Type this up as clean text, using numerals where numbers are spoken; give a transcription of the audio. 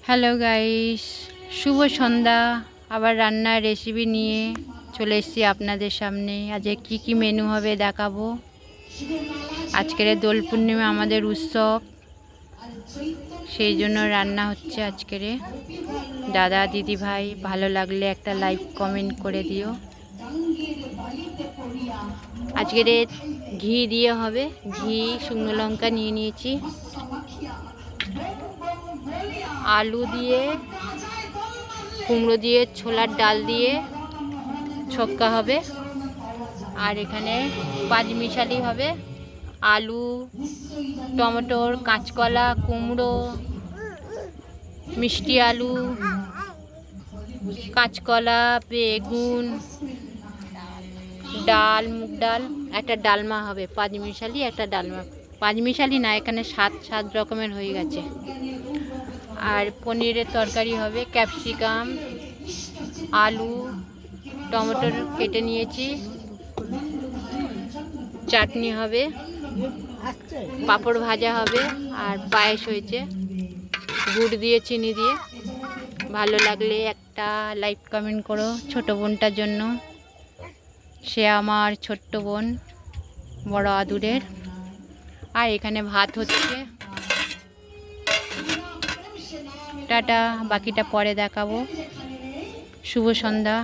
Hello guys, শুভ সন্ধ্যা। আবার রান্নার recipe নিয়ে চলে এসেছি আপনাদের সামনে। আজকে কি মেনু হবে দেখাবো। আজকের দোল পূর্ণিমা আমাদের উৎসব, সেই জন্য রান্না হচ্ছে আজকের। দাদা দিদি ভাই ভালো লাগলে একটা লাইক কমেন্ট করে দিও। আজকের ঘি দিয়ে হবে, ঘি শুকনো লঙ্কা নিয়ে নিয়েছি, আলু দিয়ে, কুমড়ো দিয়ে, ছোলার ডাল দিয়ে ছক্কা হবে। আর এখানে পাঁচমিশালি হবে, আলু, টমেটোর, কাঁচকলা, কুমড়ো, মিষ্টি আলু, কাঁচকলা, বেগুন, ডাল, মুগ ডাল, একটা ডালমা হবে। পাঁচমিশালি একটা ডালমা, পাঁচমিশালি না, এখানে সাত রকমের হয়ে গেছে। আর পনিরের তরকারি হবে, ক্যাপসিকাম, আলু, টমেটো কেটে নিয়েছি, চাটনি হবে, পাঁপড় ভাজা হবে, আর পায়েস হয়েছে গুড় দিয়ে, চিনি দিয়ে। ভালো লাগলে একটা লাইক কমেন্ট করো ছোটো বোনটার জন্য, সে আমার ছোট্ট বোন, বড় আদুরের। আর এখানে ভাত হচ্ছে। টাটা, বাকিটা পরে দেখাবো। শুভ সন্ধ্যা।